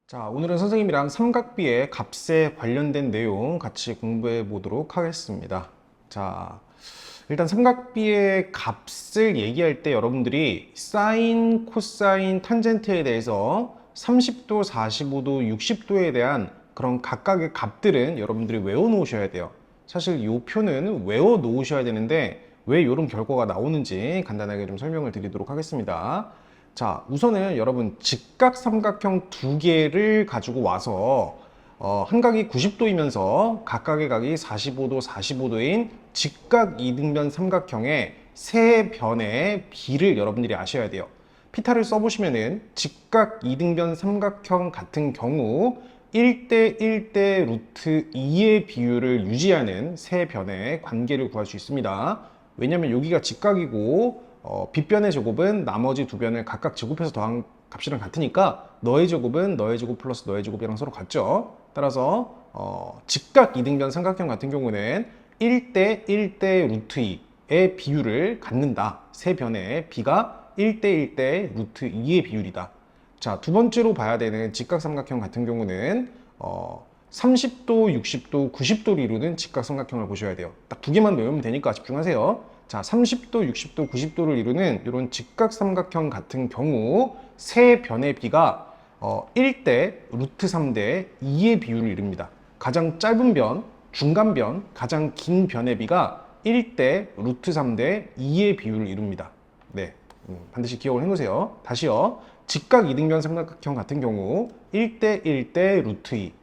자, 오늘은 선생님이랑 삼각비의 값에 관련된 내용 같이 공부해 보도록 하겠습니다. 자, 일단 삼각비의 값을 얘기할 때 여러분들이 사인, 코사인, 탄젠트에 대해서 30도, 45도, 60도에 대한 그런 각각의 값들은 여러분들이 외워 놓으셔야 돼요. 사실 이 표는 외워 놓으셔야 되는데 왜 이런 결과가 나오는지 간단하게 좀 설명을 드리도록 하겠습니다. 자, 우선은 여러분 직각삼각형 두 개를 가지고 와서 한 각이 90도이면서 각각의 각이 45도, 45도인 직각 이등변 삼각형의 세 변의 비를 여러분들이 아셔야 돼요. 피타를 써보시면은 직각 이등변 삼각형 같은 경우 1대 1대 루트 2의 비율을 유지하는 세 변의 관계를 구할 수 있습니다. 왜냐면 여기가 직각이고 빗변의 제곱은 나머지 두 변을 각각 제곱해서 더한 값이랑 같으니까 너의 제곱은 너의 제곱 플러스 너의 제곱이랑 서로 같죠. 따라서 직각 이등변 삼각형 같은 경우는 1대 1대 루트 2의 비율을 갖는다. 세 변의 비가 1대 1대 루트 2의 비율이다. 자, 두 번째로 봐야 되는 직각삼각형 같은 경우는 30도, 60도, 90도를 이루는 직각삼각형을 보셔야 돼요. 딱 두 개만 외우면 되니까 집중하세요. 자, 30도, 60도, 90도를 이루는 이런 직각삼각형 같은 경우 세 변의 비가 1대 루트 3대 2의 비율을 이룹니다. 가장 짧은 변, 중간 변, 가장 긴 변의 비가 1대 루트 3대 2의 비율을 이룹니다. 네, 반드시 기억을 해놓으세요. 다시요. 직각 이등변 삼각형 같은 경우 1대 1대 루트 2,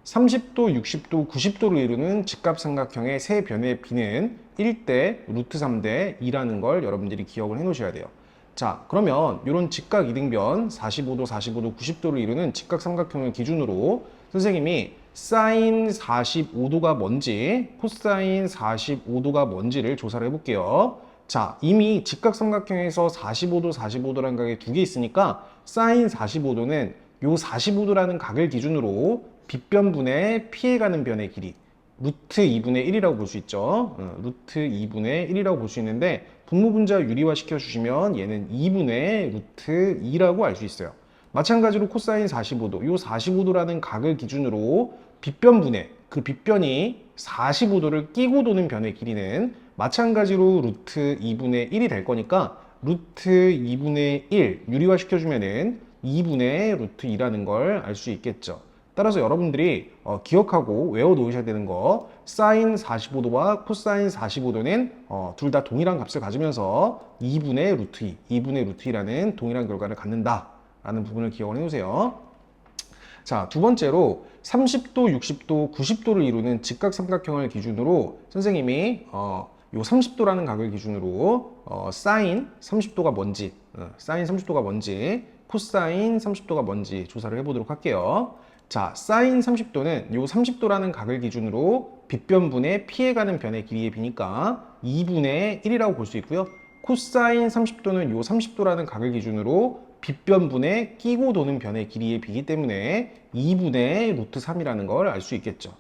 30도, 60도, 90도를 이루는 직각삼각형의 세 변의 비는 1대 루트 3대 2라는 걸 여러분들이 기억을 해 놓으셔야 돼요. 자, 그러면 이런 직각 이등변 45도, 45도, 90도를 이루는 직각삼각형을 기준으로 선생님이 사인 45도가 뭔지, 코사인 45도가 뭔지를 조사를 해볼게요. 자, 이미 직각삼각형에서 45도, 45도라는 각이 두 개 있으니까 사인 45도는 요 45도라는 각을 기준으로 빗변분의 피해가는 변의 길이 루트 2분의 1이라고 볼 수 있죠. 루트 2분의 1이라고 볼 수 있는데 분모분자 유리화 시켜주시면 얘는 2분의 루트 2라고 알 수 있어요. 마찬가지로 코사인 45도, 이 45도라는 각을 기준으로 빗변분의 그 빗변이 45도를 끼고 도는 변의 길이는 마찬가지로 루트 2분의 1이 될 거니까 루트 2분의 1 유리화 시켜주면은 2분의 루트 2라는 걸 알 수 있겠죠. 따라서 여러분들이 기억하고 외워 놓으셔야 되는 거 사인 45도와 코사인 45도는 둘 다 동일한 값을 가지면서 2분의 루트 2, 2분의 루트 2라는 동일한 결과를 갖는다 라는 부분을 기억을 해놓으세요. 자, 두 번째로 30도, 60도, 90도를 이루는 직각삼각형을 기준으로 선생님이 요 30도라는 각을 기준으로 사인 30도가 뭔지, 사인 30도가 뭔지, 코사인 30도가 뭔지 조사를 해보도록 할게요. 자, 사인 30도는 요 30도라는 각을 기준으로 빗변분의 피해가는 변의 길이의 비니까 2분의 1이라고 볼 수 있고요. 코사인 30도는 요 30도라는 각을 기준으로 빗변분의 끼고 도는 변의 길이의 비이기 때문에 2분의 루트 3이라는 걸 알 수 있겠죠.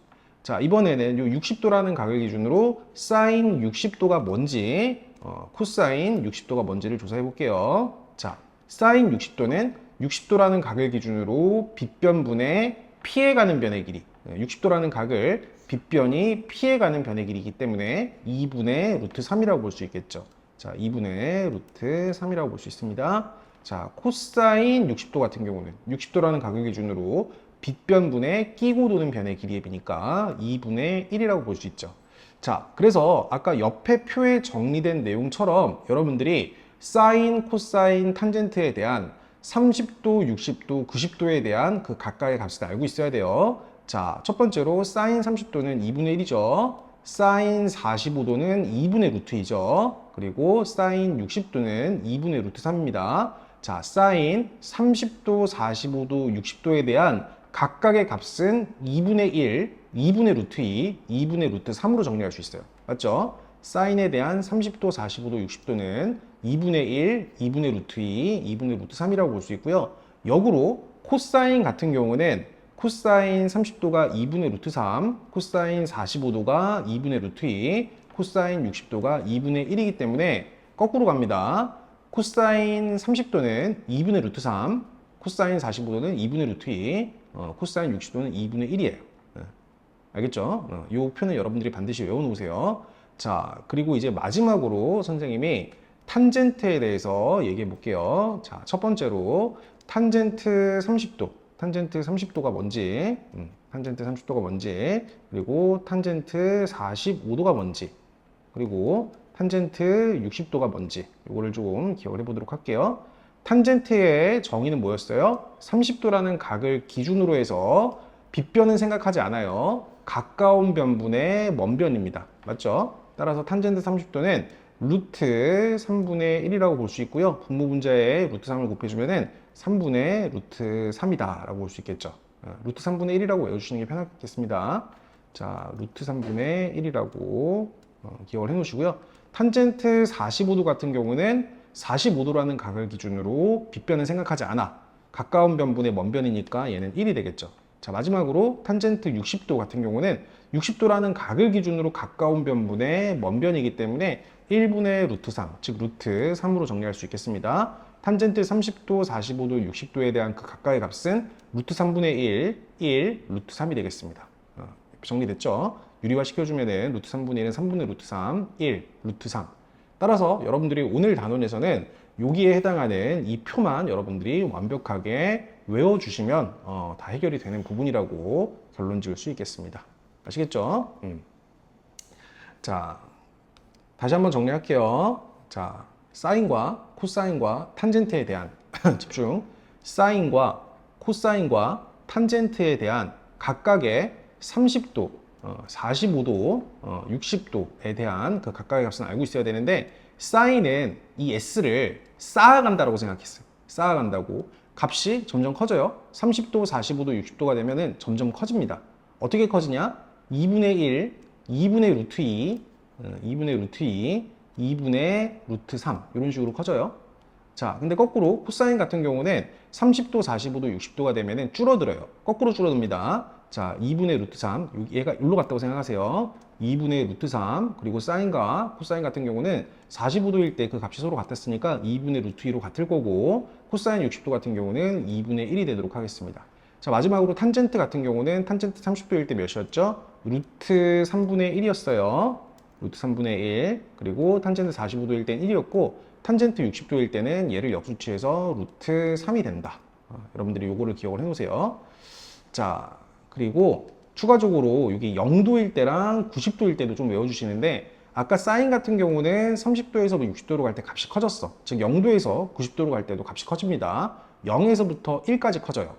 자, 이번에는 요 60도라는 각을 기준으로 사인 60도가 뭔지, 코사인 60도가 뭔지를 조사해 볼게요. 자, 사인 60도는 60도라는 각을 기준으로 빗변분의 피해가는 변의 길이, 60도라는 각을 빗변이 피해가는 변의 길이기 때문에 2분의 루트 3이라고 볼 수 있겠죠. 자, 2분의 루트 3이라고 볼 수 있습니다. 자, 코사인 60도 같은 경우는 60도라는 각을 기준으로 빗변분의 끼고 도는 변의 길이의 비니까 2분의 1이라고 볼 수 있죠. 자, 그래서 아까 옆에 표에 정리된 내용처럼 여러분들이 사인, 코사인, 탄젠트에 대한 30도, 60도, 90도에 대한 그 각각의 값을 알고 있어야 돼요. 자, 첫 번째로 사인 30도는 2분의 1이죠. 사인 45도는 2분의 루트 2죠. 그리고 사인 60도는 2분의 루트 3입니다. 자, 사인 30도, 45도, 60도에 대한 각각의 값은 2분의 1, 2분의 루트 2, 2분의 루트 3으로 정리할 수 있어요. 맞죠? 사인에 대한 30도, 45도, 60도는 2분의 1, 2분의 루트 2, 2분의 루트 3이라고 볼 수 있고요. 역으로 코사인 같은 경우는 코사인 30도가 2분의 루트 3, 코사인 45도가 2분의 루트 2, 코사인 60도가 2분의 1이기 때문에 거꾸로 갑니다. 코사인 30도는 2분의 루트 3, 코사인 45도는 2분의 루트 2, 코사인 60도는 2분의 1이에요. 알겠죠? 이 표는 여러분들이 반드시 외워놓으세요. 자, 그리고 이제 마지막으로 선생님이 탄젠트에 대해서 얘기해 볼게요. 자, 첫 번째로 탄젠트 30도. 탄젠트 30도가 뭔지, 탄젠트 30도가 뭔지, 그리고 탄젠트 45도가 뭔지, 그리고 탄젠트 60도가 뭔지, 이거를 좀 기억을 해보도록 할게요. 탄젠트의 정의는 뭐였어요? 30도라는 각을 기준으로 해서 빗변은 생각하지 않아요. 가까운 변분의 먼 변입니다. 맞죠? 따라서 탄젠트 30도는 루트 3분의 1이라고 볼 수 있고요. 분모 분자에 루트 3을 곱해주면은 3분의 루트 3이다 라고 볼 수 있겠죠. 루트 3분의 1이라고 외워주시는 게 편하겠습니다. 자, 루트 3분의 1이라고 기억을 해 놓으시고요. 탄젠트 45도 같은 경우는 45도라는 각을 기준으로 빗변은 생각하지 않아. 가까운 변분의 먼 변이니까 얘는 1이 되겠죠. 자, 마지막으로 탄젠트 60도 같은 경우는 60도라는 각을 기준으로 가까운 변분의 먼 변이기 때문에 1분의 루트 3, 즉 루트 3으로 정리할 수 있겠습니다. 탄젠트 30도, 45도, 60도에 대한 그 각각의 값은 루트 3분의 1 루트 3이 되겠습니다. 정리됐죠? 유리화 시켜주면은 루트 3분의 1은 3분의 루트 3, 1, 루트 3. 따라서 여러분들이 오늘 단원에서는 여기에 해당하는 이 표만 여러분들이 완벽하게 외워주시면 다 해결이 되는 부분이라고 결론 지을 수 있겠습니다. 아시겠죠? 자, 다시 한번 정리할게요. 자, 사인과 코사인과 탄젠트에 대한 집중. 사인과 코사인과 탄젠트에 대한 각각의 30도, 45도, 60도에 대한 그 각각의 값은 알고 있어야 되는데 사인은 이 s를 쌓아간다고 생각했어요. 쌓아간다고. 값이 점점 커져요. 30도, 45도, 60도가 되면은 점점 커집니다. 어떻게 커지냐? 2분의 1, 2분의 루트 2, 2분의 루트 2, 2분의 루트 3 이런 식으로 커져요. 자, 근데 거꾸로 코사인 같은 경우는 30도, 45도, 60도가 되면은 줄어들어요. 거꾸로 줄어듭니다. 자, 2분의 루트 3, 얘가 여기로 갔다고 생각하세요. 2분의 루트 3, 그리고 사인과 코사인 같은 경우는 45도일 때 그 값이 서로 같았으니까 2분의 루트 2로 같을 거고, 코사인 60도 같은 경우는 2분의 1이 되도록 하겠습니다. 자, 마지막으로 탄젠트 같은 경우는 탄젠트 30도일 때 몇이었죠? 루트 3분의 1이었어요. 루트 3분의 1, 그리고 탄젠트 45도일 땐 1이었고, 탄젠트 60도일 때는 얘를 역수치해서 루트 3이 된다. 여러분들이 요거를 기억을 해 놓으세요. 자, 그리고 추가적으로 여기 0도일 때랑 90도일 때도 좀 외워주시는데, 아까 사인 같은 경우는 30도에서 60도로 갈 때 값이 커졌어. 즉 0도에서 90도로 갈 때도 값이 커집니다. 0에서부터 1까지 커져요.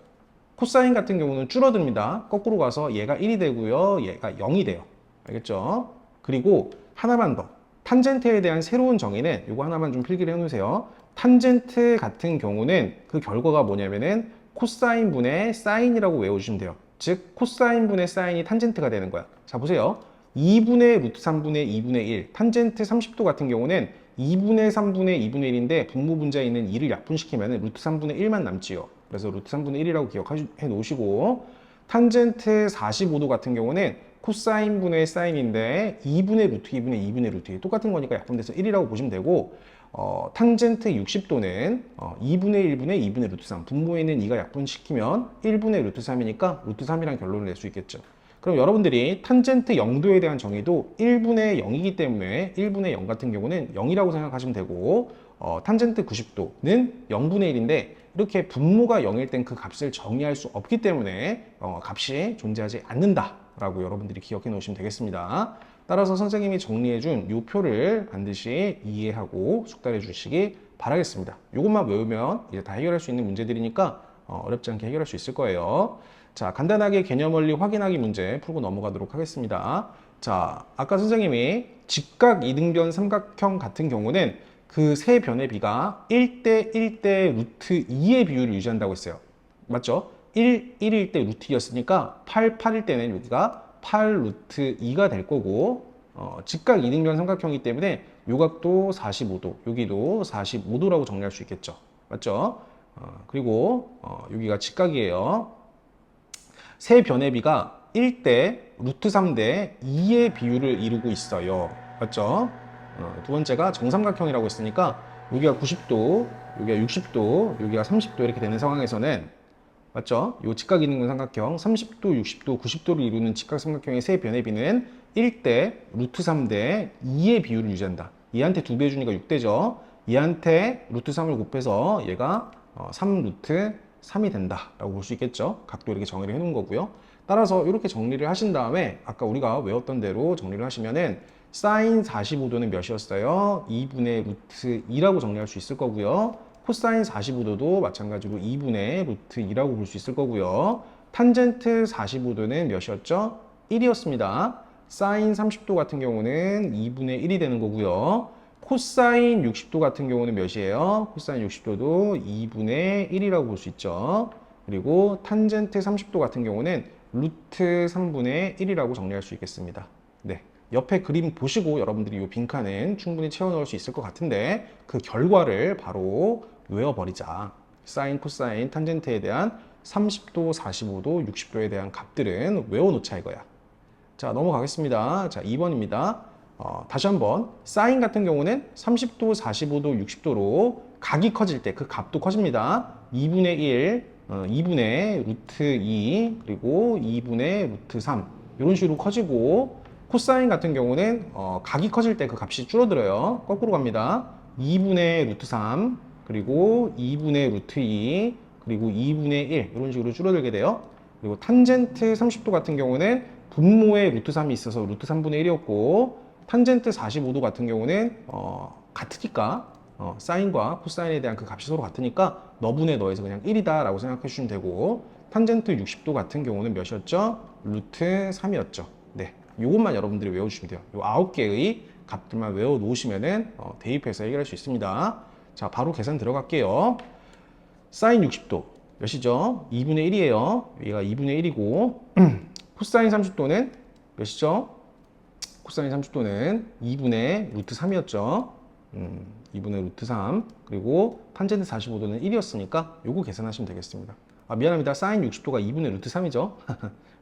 코사인 같은 경우는 줄어듭니다. 거꾸로 가서 얘가 1이 되고요. 얘가 0이 돼요. 알겠죠? 그리고 하나만 더. 탄젠트에 대한 새로운 정의는 이거 하나만 좀 필기를 해놓으세요. 탄젠트 같은 경우는 그 결과가 뭐냐면은 코사인 분의 사인이라고 외워주시면 돼요. 즉 코사인 분의 사인이 탄젠트가 되는 거야. 자, 보세요. 2분의 루트 3분의 2분의 1. 탄젠트 30도 같은 경우는 2분의 3분의 2분의 1인데 분모 분자에 있는 2를 약분시키면 루트 3분의 1만 남지요. 그래서 루트 3분의 1이라고 기억해 놓으시고, 탄젠트 45도 같은 경우는 코사인 분의 사인인데 2분의 루트 2분의 2분의 루트 2 똑같은 거니까 약분돼서 1이라고 보시면 되고, 탄젠트 60도는 2분의 1분의 2분의 루트 3 분모에 있는 2가 약분시키면 1분의 루트 3이니까 루트 3이라는 결론을 낼 수 있겠죠. 그럼 여러분들이 탄젠트 0도에 대한 정의도 1분의 0이기 때문에 1분의 0 같은 경우는 0이라고 생각하시면 되고, 탄젠트 90도는 0분의 1인데 이렇게 분모가 0일 땐 그 값을 정의할 수 없기 때문에 값이 존재하지 않는다 라고 여러분들이 기억해 놓으시면 되겠습니다. 따라서 선생님이 정리해 준 이 표를 반드시 이해하고 숙달해 주시기 바라겠습니다. 이것만 외우면 이제 다 해결할 수 있는 문제들이니까 어렵지 않게 해결할 수 있을 거예요. 자, 간단하게 개념 원리 확인하기 문제 풀고 넘어가도록 하겠습니다. 자, 아까 선생님이 직각 이등변 삼각형 같은 경우는 그 세 변의 비가 1대 1대 루트 2의 비율을 유지한다고 했어요. 맞죠? 1일 때 루트 2였으니까 8일 때는 여기가 8 루트 2가 될 거고, 직각 이등변 삼각형이기 때문에 요각도 45도, 여기도 45도라고 정리할 수 있겠죠. 맞죠? 그리고 여기가 직각이에요. 세 변의 비가 1대 루트 3대 2의 비율을 이루고 있어요. 맞죠? 두 번째가 정삼각형이라고 했으니까 여기가 90도, 여기가 60도, 여기가 30도 이렇게 되는 상황에서는 맞죠? 요 직각이등분 삼각형 30도, 60도, 90도를 이루는 직각삼각형의 세 변의 비는 1대 루트 3대 2의 비율을 유지한다. 얘한테 2배 해주니까 6대죠. 얘한테 루트 3을 곱해서 얘가 3 루트 3이 된다 라고 볼 수 있겠죠. 각도 이렇게 정의를 해 놓은 거고요. 따라서 이렇게 정리를 하신 다음에 아까 우리가 외웠던 대로 정리를 하시면은 사인 45도는 몇이었어요? 2분의 루트 2라고 정리할 수 있을 거고요. 코사인 45도도 마찬가지로 2분의 루트 2라고 볼 수 있을 거고요. 탄젠트 45도는 몇이었죠? 1이었습니다. 사인 30도 같은 경우는 2분의 1이 되는 거고요. 코사인 60도 같은 경우는 몇이에요? 코사인 60도도 2분의 1이라고 볼 수 있죠. 그리고 탄젠트 30도 같은 경우는 루트 3분의 1이라고 정리할 수 있겠습니다. 네. 옆에 그림 보시고 여러분들이 이 빈칸은 충분히 채워 넣을 수 있을 것 같은데 그 결과를 바로 외워버리자. 사인, 코사인, 탄젠트에 대한 30도, 45도, 60도에 대한 값들은 외워놓자 이거야. 자, 넘어가겠습니다. 자, 2번입니다. 다시 한번 사인 같은 경우는 30도, 45도, 60도로 각이 커질 때 그 값도 커집니다. 2분의 1, 2분의 루트 2, 그리고 2분의 루트 3 이런 식으로 커지고 코사인 같은 경우는 각이 커질 때 그 값이 줄어들어요. 거꾸로 갑니다. 2분의 루트 3, 그리고 2분의 루트 2, 그리고 2분의 1 이런 식으로 줄어들게 돼요. 그리고 탄젠트 30도 같은 경우는 분모에 루트 3이 있어서 루트 3분의 1이었고 탄젠트 45도 같은 경우는 같으니까 사인과 코사인에 대한 그 값이 서로 같으니까 너분의 너에서 그냥 1이다 라고 생각해 주시면 되고 탄젠트 60도 같은 경우는 몇이었죠? 루트 3이었죠. 네, 이것만 여러분들이 외워주시면 돼요. 이 9개의 값들만 외워놓으시면은 대입해서 해결할 수 있습니다. 자, 바로 계산 들어갈게요. 사인 60도 몇이죠? 2분의 1이에요. 여기가 2분의 1이고 코사인 30도는 몇이죠? 코사인 30도는 2분의 루트 3이었죠. 2분의 루트 3 그리고 탄젠트 45도는 1이었으니까 요거 계산하시면 되겠습니다. 아, 미안합니다. 사인 60도가 2분의 루트 3이죠.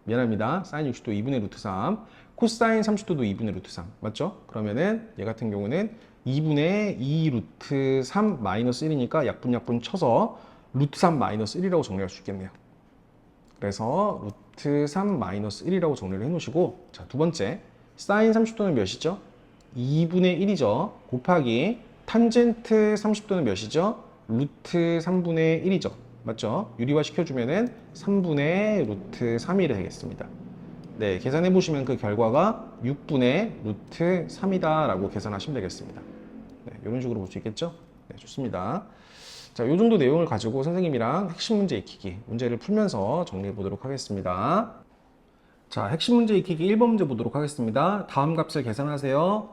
미안합니다. 사인 60도 2분의 루트 3 코사인 30도도 2분의 루트 3 맞죠? 그러면은 얘 같은 경우는 2분의 2 루트 3 마이너스 1이니까 약분약분 쳐서 루트 3 마이너스 1이라고 정리할 수 있겠네요. 그래서 루트 3 마이너스 1이라고 정리를 해 놓으시고 자, 두 번째 사인 30도는 몇이죠? 2분의 1이죠. 곱하기 탄젠트 30도는 몇이죠? 루트 3분의 1이죠. 맞죠? 유리화 시켜주면은 3분의 루트 3이 되겠습니다. 네, 계산해 보시면 그 결과가 6분의 루트 3이다 라고 계산하시면 되겠습니다. 네, 이런 식으로 볼 수 있겠죠? 네, 좋습니다. 자, 이 정도 내용을 가지고 선생님이랑 핵심 문제 익히기 문제를 풀면서 정리해 보도록 하겠습니다. 자, 핵심 문제 익히기 1번 문제 보도록 하겠습니다. 다음 값을 계산하세요.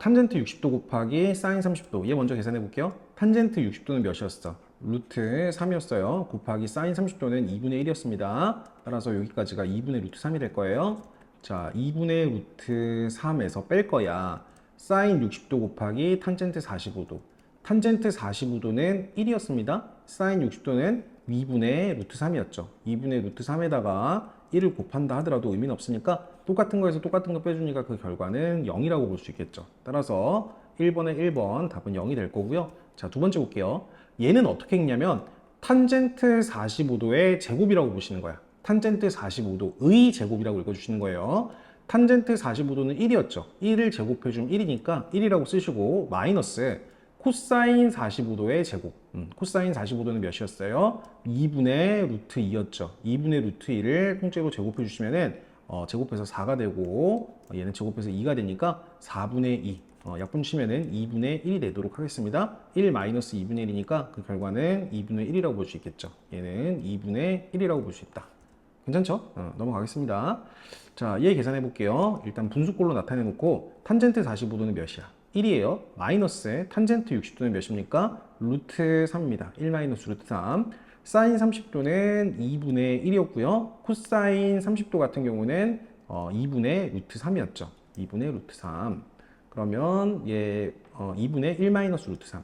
탄젠트 60도 곱하기 사인 30도. 얘 먼저 계산해 볼게요. 탄젠트 60도는 몇이었어? 루트 3이었어요. 곱하기 사인 30도는 2분의 1이었습니다. 따라서 여기까지가 2분의 루트 3이 될 거예요. 자, 2분의 루트 3에서 뺄 거야. 사인 60도 곱하기 탄젠트 45도. 탄젠트 45도는 1이었습니다. 사인 60도는 2분의 루트 3이었죠. 2분의 루트 3에다가 1을 곱한다 하더라도 의미는 없으니까 똑같은 거에서 똑같은 거 빼주니까 그 결과는 0이라고 볼 수 있겠죠. 따라서 1번에 1번 답은 0이 될 거고요. 자, 두 번째 볼게요. 얘는 어떻게 읽냐면 탄젠트 45도의 제곱이라고 보시는 거야. 탄젠트 45도의 제곱이라고 읽어주시는 거예요. 탄젠트 45도는 1이었죠. 1을 제곱해주면 1이니까 1이라고 쓰시고 마이너스 코사인 45도의 제곱. 코사인 45도는 몇이었어요? 2분의 루트 2였죠. 2분의 루트 2를 통째로 제곱해 주시면은 제곱해서 4가 되고 얘는 제곱해서 2가 되니까 4분의 2. 약분 치면은 2분의 1이 되도록 하겠습니다. 1 마이너스 2분의 1이니까 그 결과는 2분의 1이라고 볼 수 있겠죠. 얘는 2분의 1이라고 볼 수 있다. 괜찮죠? 넘어가겠습니다. 자, 얘 계산해 볼게요. 일단 분수꼴로 나타내 놓고 탄젠트 45도는 몇이야? 1이에요. 마이너스 탄젠트 60도는 몇입니까? 루트 3입니다. 1 마이너스 루트 3. 사인 30도는 2분의 1이었고요. 코사인 30도 같은 경우는 2분의 루트 3이었죠. 2분의 루트 3. 그러면 얘 2분의 1 마이너스 루트 3.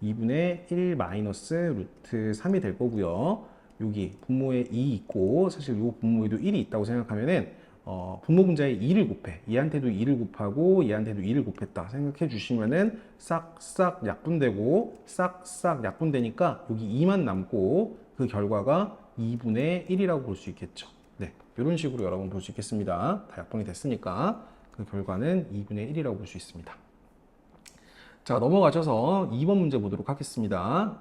2분의 1 마이너스 루트 3이 될 거고요. 여기 분모에 2 있고 사실 이 분모에도 1이 있다고 생각하면은 분모분자에 2를 곱해. 얘한테도 2를 곱하고 얘한테도 2를 곱했다 생각해 주시면은 싹싹 약분되고 싹싹 약분되니까 여기 2만 남고 그 결과가 2분의 1이라고 볼 수 있겠죠. 네, 이런 식으로 여러분 볼 수 있겠습니다. 다 약분이 됐으니까 그 결과는 2분의 1이라고 볼 수 있습니다. 자, 넘어가셔서 2번 문제 보도록 하겠습니다.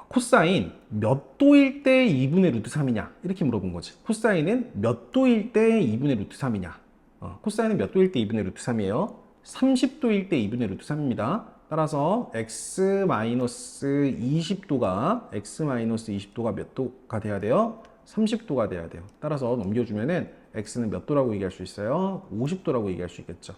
코사인 몇 도일 때 2분의 루트 3이냐? 이렇게 물어본 거지. 코사인은 몇 도일 때 2분의 루트 3이냐? 코사인은 몇 도일 때 2분의 루트 3이에요? 30도일 때 2분의 루트 3입니다. 따라서 x-20도가 몇 도가 돼야 돼요? 30도가 돼야 돼요. 따라서 넘겨주면은 x는 몇 도라고 얘기할 수 있어요? 50도라고 얘기할 수 있겠죠.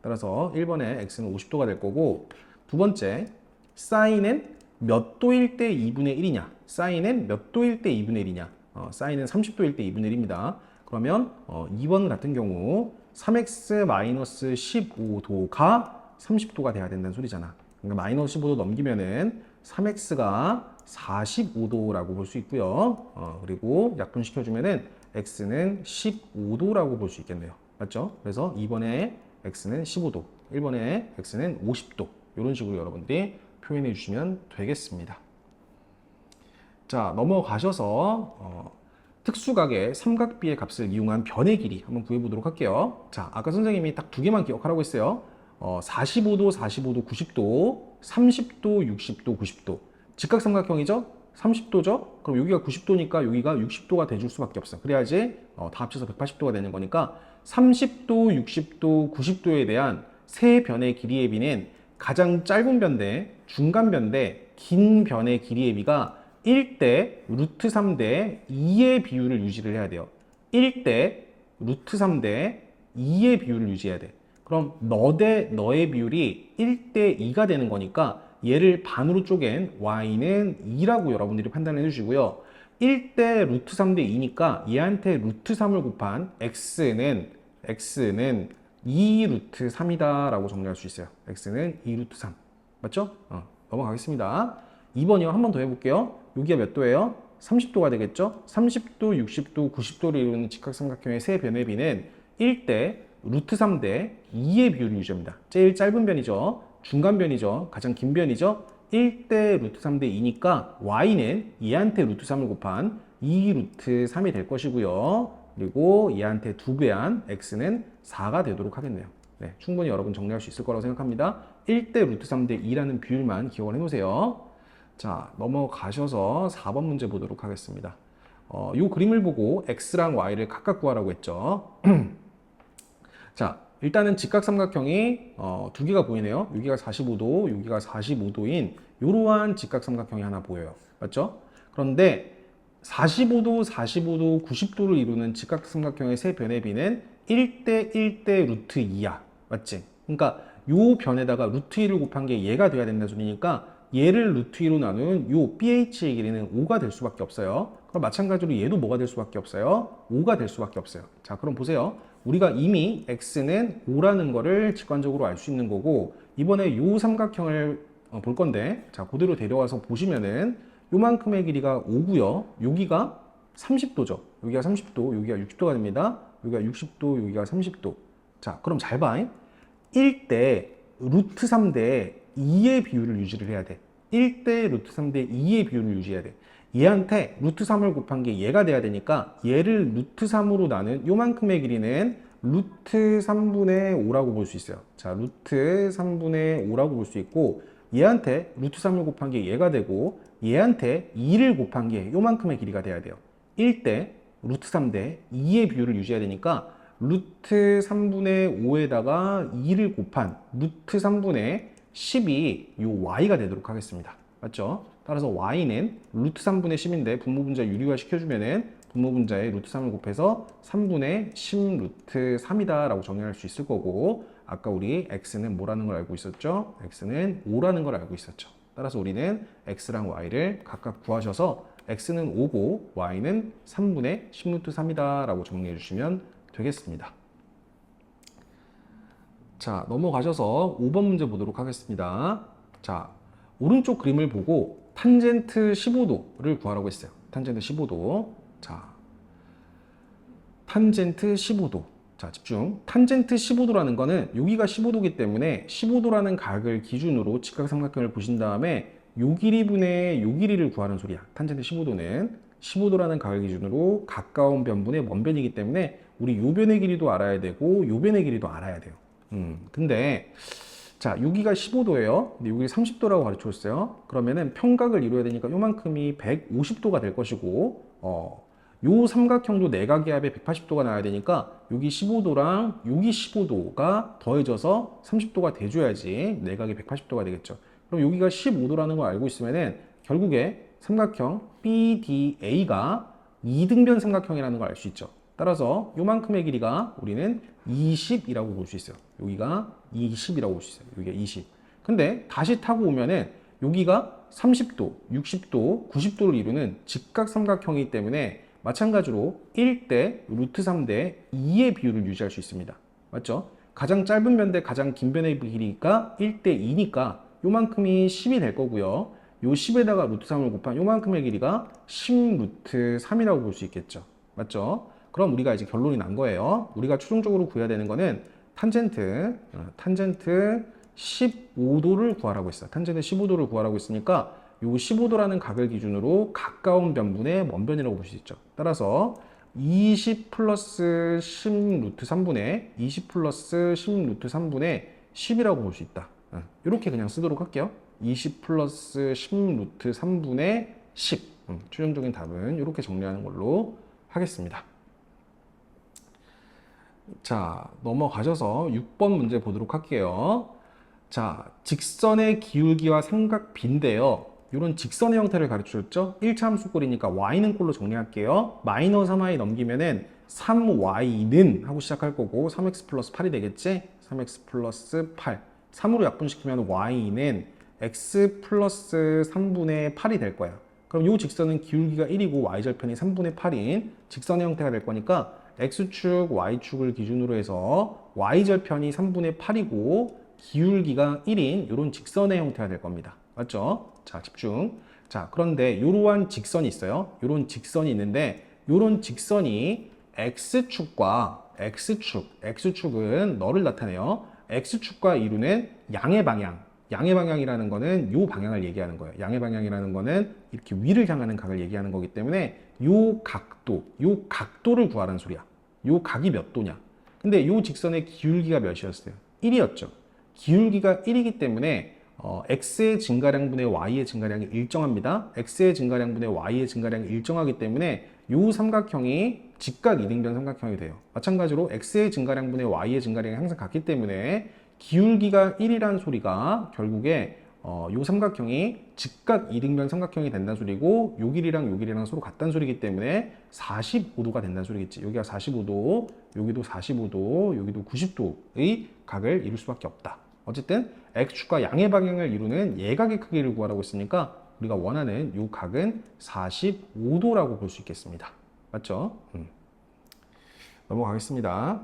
따라서 1번에 x는 50도가 될 거고, 두 번째 사인은 몇 도일 때 2분의 1이냐? 사인은 몇 도일 때 2분의 1이냐? 사인은 30도일 때 2분의 1입니다. 그러면 2번 같은 경우 3x-15도가 30도가 돼야 된다는 소리잖아. 그러니까 마이너스 15도 넘기면은 3x가 45도라고 볼 수 있고요. 그리고 약분시켜주면은 x는 15도라고 볼 수 있겠네요. 맞죠? 그래서 2번에 x는 15도, 1번에 x는 50도. 이런 식으로 여러분들이 표현해 주시면 되겠습니다. 자, 넘어가셔서 특수각의 삼각비의 값을 이용한 변의 길이 한번 구해 보도록 할게요. 자, 아까 선생님이 딱 두 개만 기억하라고 했어요. 45도, 45도, 90도, 30도, 60도, 90도. 직각삼각형이죠? 30도죠? 그럼 여기가 90도니까 여기가 60도가 돼줄 수밖에 없어. 그래야지 다 합쳐서 180도가 되는 거니까 30도, 60도, 90도에 대한 세 변의 길이의 비는 가장 짧은 변 대 중간 변 대 긴 변의 길이의 비가 1대 루트 3대 2의 비율을 유지를 해야 돼요. 1대 루트 3대 2의 비율을 유지해야 돼. 그럼 너 대 너의 비율이 1대 2가 되는 거니까 얘를 반으로 쪼갠 y는 2라고 여러분들이 판단해 주시고요. 1대 루트 3대 2니까 얘한테 루트 3을 곱한 x는 2 루트 3이다 라고 정리할 수 있어요. x는 2 루트 3. 맞죠? 넘어가겠습니다. 2번이요. 한 번 더 해볼게요. 여기가 몇 도예요? 30도가 되겠죠? 30도, 60도, 90도를 이루는 직각삼각형의 세 변의 비는 1대 루트 3대 2의 비율을 유지합니다. 제일 짧은 변이죠. 중간 변이죠. 가장 긴 변이죠. 1대 루트 3대 2니까 y는 얘한테 루트 3을 곱한 2 루트 3이 될 것이고요. 그리고 얘한테 2배한 x는 4가 되도록 하겠네요. 네, 충분히 여러분 정리할 수 있을 거라고 생각합니다. 1대 루트 3대 2라는 비율만 기억을 해놓으세요. 자, 넘어가셔서 4번 문제 보도록 하겠습니다. 이 그림을 보고 x랑 y를 각각 구하라고 했죠. 자, 일단은 직각삼각형이 두 개가 보이네요. 여기가 45도, 여기가 45도인 이러한 직각삼각형이 하나 보여요. 맞죠? 그런데 45도, 45도, 90도를 이루는 직각삼각형의 세 변의 비는 1대 1대 루트 2야. 맞지? 그러니까 요 변에다가 루트 2를 곱한 게 얘가 돼야 된다는 소리니까 얘를 루트 2로 나눈 요 BH의 길이는 5가 될 수밖에 없어요. 그럼 마찬가지로 얘도 뭐가 될 수밖에 없어요? 5가 될 수밖에 없어요. 자, 그럼 보세요. 우리가 이미 x는 5라는 거를 직관적으로 알 수 있는 거고, 이번에 요 삼각형을 볼 건데, 자, 그대로 데려와서 보시면은 요만큼의 길이가 5고요. 여기가 30도죠. 여기가 30도, 여기가 60도가 됩니다. 여기가 60도, 여기가 30도. 자, 그럼 잘 봐. 1대 루트 3대 2의 비율을 유지를 해야 돼. 1대 루트 3대 2의 비율을 유지해야 돼. 얘한테 루트 3을 곱한 게 얘가 돼야 되니까 얘를 루트 3으로 나눈 요만큼의 길이는 루트 3분의 5라고 볼 수 있어요. 자, 루트 3분의 5라고 볼 수 있고, 얘한테 루트 3을 곱한 게 얘가 되고, 얘한테 2를 곱한 게 요만큼의 길이가 돼야 돼요. 1대 루트 3대 2의 비율을 유지해야 되니까 루트 3분의 5에다가 2를 곱한 루트 3분의 10이 요 y가 되도록 하겠습니다. 맞죠? 따라서 y는 루트 3분의 10인데 분모분자 유리화 시켜주면은 분모분자에 루트 3을 곱해서 3분의 10 루트 3이다 라고 정리할 수 있을 거고, 아까 우리 x는 뭐라는 걸 알고 있었죠? x는 5라는 걸 알고 있었죠. 따라서 우리는 x랑 y를 각각 구하셔서 x는 5고 y는 3분의 10 루트 3이다 라고 정리해 주시면 되겠습니다. 자, 넘어가셔서 5번 문제 보도록 하겠습니다. 자, 오른쪽 그림을 보고 탄젠트 15도를 구하라고 했어요. 탄젠트 15도. 자, 탄젠트 15도. 자, 집중. 탄젠트 15도라는 거는 여기가 15도기 때문에 15도라는 각을 기준으로 직각삼각형을 보신 다음에 요 길이분의 요 길이를 구하는 소리야. 탄젠트 15도는 15도라는 각을 기준으로 가까운 변분의 먼 변이기 때문에 우리 요 변의 길이도 알아야 되고 요 변의 길이도 알아야 돼요. 근데 자, 여기가 15도예요. 근데 여기 30도라고 가르쳐 줬어요. 그러면은 평각을 이루어야 되니까 요만큼이 150도가 될 것이고 요 삼각형도 내각의 합에 180도가 나와야 되니까 여기 15도랑 여기 15도가 더해져서 30도가 돼줘야지 내각이 180도가 되겠죠. 그럼 여기가 15도라는 걸 알고 있으면은 결국에 삼각형 BDA가 이등변 삼각형이라는 걸 알 수 있죠. 따라서 요만큼의 길이가 우리는 20이라고 볼 수 있어요. 여기가 20이라고 볼 수 있어요. 여기가 20. 근데 다시 타고 오면은 여기가 30도, 60도, 90도를 이루는 직각삼각형이기 때문에 마찬가지로 1대 루트 3대 2의 비율을 유지할 수 있습니다. 맞죠? 가장 짧은 변 대 가장 긴 변의 길이가 1대 2니까 요만큼이 10이 될 거고요. 요 10에다가 루트 3을 곱한 요만큼의 길이가 10 루트 3이라고 볼 수 있겠죠. 맞죠? 그럼 우리가 이제 결론이 난 거예요. 우리가 최종적으로 구해야 되는 거는 탄젠트 15도를 구하라고 했어요. 탄젠트 15도를 구하라고 했으니까 요 15도라는 각을 기준으로 가까운 변분의 먼 변이라고 볼 수 있죠. 따라서 20 플러스 10 루트 3분의 20 플러스 10 루트 3분의 10이라고 볼 수 있다. 이렇게 그냥 쓰도록 할게요. 20 플러스 10 루트 3분의 10. 최종적인 답은 이렇게 정리하는 걸로 하겠습니다. 자, 넘어가셔서 6번 문제 보도록 할게요. 자, 직선의 기울기와 삼각비인데요. 이런 직선의 형태를 가르쳐 줬죠? 1차 함수꼴이니까 y는 꼴로 정리할게요. 마이너스 3y 넘기면은 3y는 하고 시작할 거고 3x 플러스 8이 되겠지? 3x 플러스 8. 3으로 약분시키면 y는 x 플러스 3분의 8이 될 거야. 그럼 이 직선은 기울기가 1이고 y절편이 3분의 8인 직선의 형태가 될 거니까 x축, y축을 기준으로 해서 y절편이 3분의 8이고 기울기가 1인 이런 직선의 형태가 될 겁니다. 맞죠? 자, 집중. 자, 그런데 이러한 직선이 있어요. 이런 직선이 있는데 이런 직선이 x축과 x축은 너를 나타내요. x축과 이루는 양의 방향. 양의 방향이라는 거는 이 방향을 얘기하는 거예요. 양의 방향이라는 거는 이렇게 위를 향하는 각을 얘기하는 거기 때문에 이 각도를 구하라는 소리야. 이 각이 몇 도냐? 근데 이 직선의 기울기가 몇이었어요? 1이었죠. 기울기가 1이기 때문에 x의 증가량분의 y의 증가량이 일정합니다. x의 증가량분의 y의 증가량이 일정하기 때문에 이 삼각형이 직각 이등변 삼각형이 돼요. 마찬가지로 x의 증가량분의 y의 증가량이 항상 같기 때문에 기울기가 1이라는 소리가 결국에 이 삼각형이 직각 이등변 삼각형이 된다는 소리고 요 길이랑 서로 같다는 소리이기 때문에 45도가 된다는 소리겠지. 여기가 45도, 여기도 45도, 여기도 90도의 각을 이룰 수밖에 없다. 어쨌든 x축과 양의 방향을 이루는 예각의 크기를 구하라고 했으니까 우리가 원하는 이 각은 45도라고 볼 수 있겠습니다. 맞죠? 넘어가겠습니다.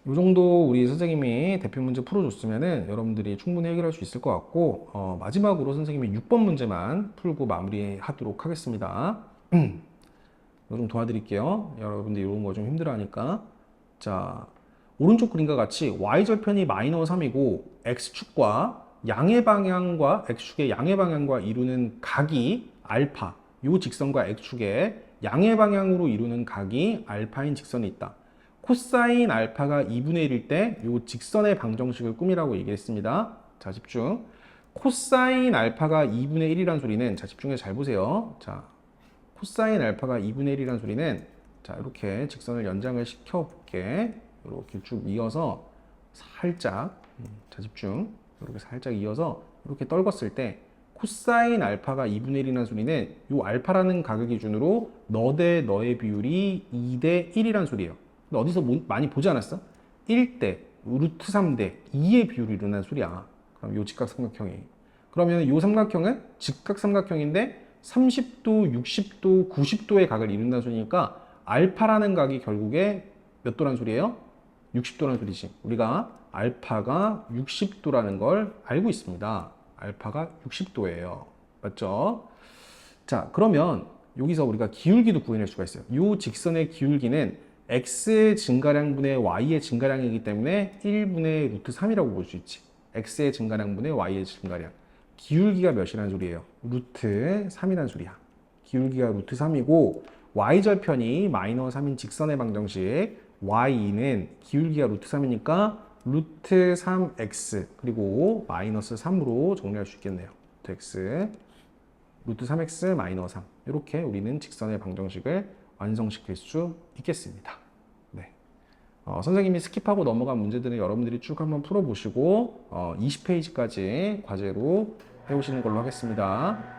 이 정도 우리 선생님이 대표 문제 풀어줬으면은 여러분들이 충분히 해결할 수 있을 것 같고 마지막으로 선생님이 6번 문제만 풀고 마무리하도록 하겠습니다. 이거 좀 도와드릴게요. 여러분들 이런 거 좀 힘들어하니까. 자, 오른쪽 그림과 같이 y절편이 마이너스 3이고 x축과 양의 방향과 x축의 양의 방향과 이루는 각이 알파, 이 직선과 x축의 양의 방향으로 이루는 각이 알파인 직선이 있다. 코사인 알파가 2분의 1일 때 이 직선의 방정식을 꾸미라고 얘기했습니다. 자, 집중. 코사인 알파가 2분의 1이라는 소리는, 자, 집중해서 잘 보세요. 자, 코사인 알파가 2분의 1이라는 소리는, 자, 이렇게 직선을 연장을 시켜볼게. 이렇게 쭉 이어서 살짝, 자, 집중. 이렇게 살짝 이어서 이렇게 떨궜을 때 코사인 알파가 2분의 1이라는 소리는 이 알파라는 각을 기준으로 너 대 너의 비율이 2대 1이라는 소리예요. 근데 어디서 많이 보지 않았어? 1대 루트 3대 2의 비율이 일어나는 소리야. 그럼 이 직각삼각형이. 그러면 이 삼각형은 직각삼각형인데 30도, 60도, 90도의 각을 이룬다는 소리니까 알파라는 각이 결국에 몇 도라는 소리예요? 60도라는 소리지. 우리가 알파가 60도라는 걸 알고 있습니다. 알파가 60도예요. 맞죠? 자, 그러면 여기서 우리가 기울기도 구해낼 수가 있어요. 이 직선의 기울기는 x의 증가량분의 y의 증가량이기 때문에 1분의 루트 3이라고 볼 수 있지. x의 증가량분의 y의 증가량. 기울기가 몇이라는 소리예요? 루트 3이라는 소리야. 기울기가 루트 3이고 y절편이 마이너스 3인 직선의 방정식 y는 기울기가 루트 3이니까 루트 3x 그리고 마이너스 3으로 정리할 수 있겠네요. 루트 x 루트 3x 마이너스 3 이렇게 우리는 직선의 방정식을 완성시킬 수 있겠습니다. 네. 선생님이 스킵하고 넘어간 문제들은 여러분들이 쭉 한번 풀어보시고 20페이지까지 과제로 해오시는 걸로 하겠습니다.